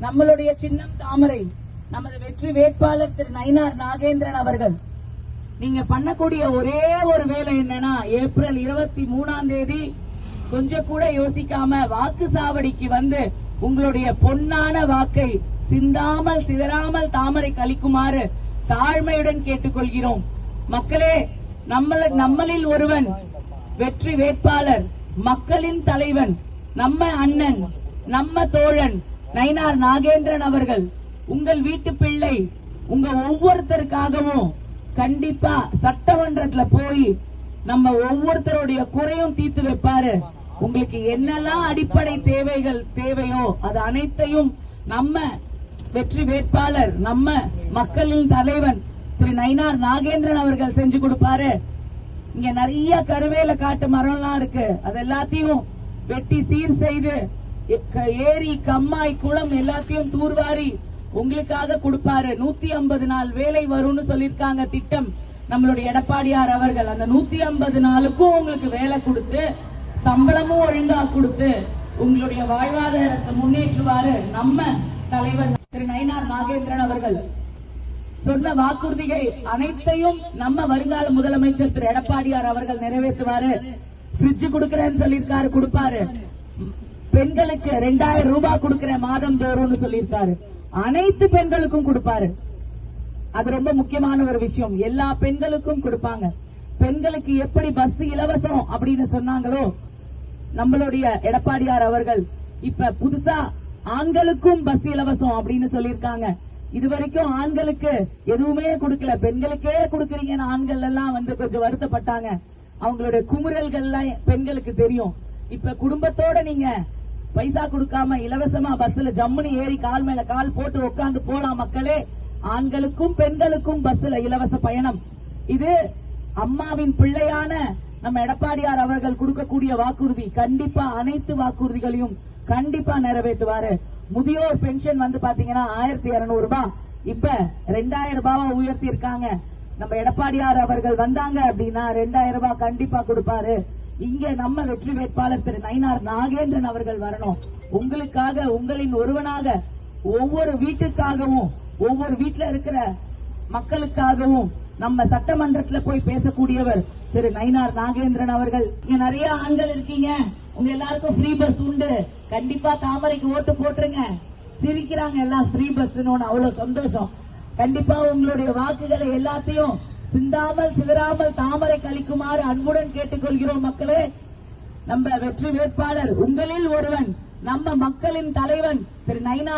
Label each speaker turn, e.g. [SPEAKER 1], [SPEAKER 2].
[SPEAKER 1] நம்மளுடைய சின்னம் தாமரை. நமது வெற்றி வேட்பாளர் திரு நயினார் நாகேந்திரன் அவர்கள் நீங்க பண்ணக்கூடிய ஒரே ஒரு வேலை என்னன்னா, ஏப்ரல் 23ஆம் தேதி கொஞ்சம் கூட யோசிக்காம வாக்கு சாவடிக்கு வந்து உங்களுடைய பொன்னான வாக்கை சிந்தாமல் சிதறாமல் தாமரை கழிக்குமாறு தாழ்மையுடன் கேட்டுக்கொள்கிறோம். மக்களே, நம்மளில் ஒருவன், வெற்றி வேட்பாளர், மக்களின் தலைவன், நம்ம அண்ணன், நம்ம தோழன் நயினார் நாகேந்திரன் அவர்கள் உங்கள் வீட்டு பிள்ளை. உங்க ஒவ்வொருத்தருக்காகவும் கண்டிப்பா சட்டமன்றத்துல போய் நம்ம ஒவ்வொருத்தருடைய குறையும் தீர்த்து வைப்பாரு. உங்களுக்கு என்னெல்லாம் அடிப்படை தேவைகள் தேவையோ அது அனைத்தையும் நம்ம வெற்றி வேட்பாளர், நம்ம மக்களின் தலைவன் திரு நயினார் நாகேந்திரன் அவர்கள் செஞ்சு கொடுப்பாரு. இங்க நிறைய கருவேல காட்டு மரம்லாம் இருக்கு. அது எல்லாத்தையும் வெட்டி சீர் செய்து ஏரி, கம்மாய், குளம் எல்லாத்தையும் தூர்வாரி உங்களுக்காக கொடுப்பாரு. 150 நாள் வேலை வரும்னு சொல்லிருக்காங்க திட்டம் நம்மளுடைய எடப்பாடியார் அவர்கள். அந்த 150 நாளுக்கும் உங்களுக்கு வேலை கொடுத்து சம்பளமும் ஒழுங்கா கொடுத்து உங்களுடைய வாழ்வாதாரத்தை முன்னேற்றுவாரு நம்ம தலைவர் திரு நயினார் நாகேந்திரன் அவர்கள். சொன்ன வாக்குறுதிகள் அனைத்தையும் நம்ம வருங்கால முதலமைச்சர் திரு எடப்பாடியார் அவர்கள் நிறைவேற்றுவாரு. பிரிட்ஜ் கொடுக்கறேன்னு சொல்லிருக்காரு, கொடுப்பாரு. பெண்களுக்கு 2000 ரூபாய் கொடுக்கறேன் மாதம் தோறும்னு சொல்லிருக்காரு. அனைத்து பெண்களுக்கும் கொடுப்பாரு. அது ரொம்ப முக்கியமான ஒரு விஷயம். எல்லா பெண்களுக்கும் கொடுப்பாங்க. பெண்களுக்கு எப்படி பஸ் இலவசம் அப்படின்னு சொன்னாங்களோ நம்மளுடைய எடப்பாடியார் அவர்கள் இப்ப புதுசா ஆண்களுக்கும் பஸ் இலவசம் அப்படின்னு சொல்லிருக்காங்க. இதுவரைக்கும் ஆண்களுக்கு எதுவுமே கொடுக்கல, பெண்களுக்கே கொடுக்கறீங்கன்னு ஆண்கள் எல்லாம் கொஞ்சம் வருத்தப்பட்டாங்க. அவங்களுடைய குமுறல்கள் எல்லாம் பெண்களுக்கு தெரியும். இப்ப குடும்பத்தோட நீங்க பைசா கொடுக்காம இலவசமா பஸ்ல ஜம்முனி ஏறி கால் மேல கால் போட்டு உட்கார்ந்து போலாம். மக்களே, ஆண்களுக்கும் பெண்களுக்கும் பஸ்ல இலவச பயணம். இது அம்மாவின் பிள்ளையான நம்ம எடப்பாடியார் அவர்கள் கொடுக்கக்கூடிய வாக்குறுதி. கண்டிப்பா அனைத்து வாக்குறுதிகளையும் கண்டிப்பா நிறைவேற்றுவாரு. முதியோர் பென்ஷன் பாத்தீங்கன்னா 1200 ரூபாய், இப்ப 2000 ரூபாய் உயர்த்தி இருக்காங்க. நம்ம எடப்பாடியார் அவர்கள் வந்தாங்க அப்படின்னா 2000 ரூபாய் கண்டிப்பா கொடுப்பாரு. இங்க நம்ம வெற்றி வேட்பாளர் திரு நயினார் நாகேந்திரன் அவர்கள் வரணும். உங்களுக்காக, உங்களின் ஒருவனாக, ஒவ்வொரு வீட்டுக்காகவும், ஒவ்வொரு வீட்டுல இருக்கிற மக்களுக்காகவும் நம்ம சட்டமன்றத்துல போய் பேசக்கூடியவர் திரு நயினார் நாகேந்திரன் அவர்கள். இங்க நிறைய ஆண்கள் இருக்கீங்க, உங்க எல்லாருக்கும் ஃப்ரீ பஸ் உண்டு. கண்டிப்பா தாமரைக்கு ஓட்டு போட்டுருங்க. சிரிக்கிறாங்க எல்லாம், ஃப்ரீ பஸ் அவ்வளவு சந்தோஷம். கண்டிப்பா உங்களுடைய வாக்குகளை எல்லாத்தையும் சிந்தாமல் சிதறாமல் தாமரை கழிக்குமாறு அன்புடன் கேட்டுக்கொள்கிறோம். மக்களே, நம்ம வெற்றி வேட்பாளர், உங்களில் ஒருவன், நம்ம மக்களின் தலைவன் திரு நயினார்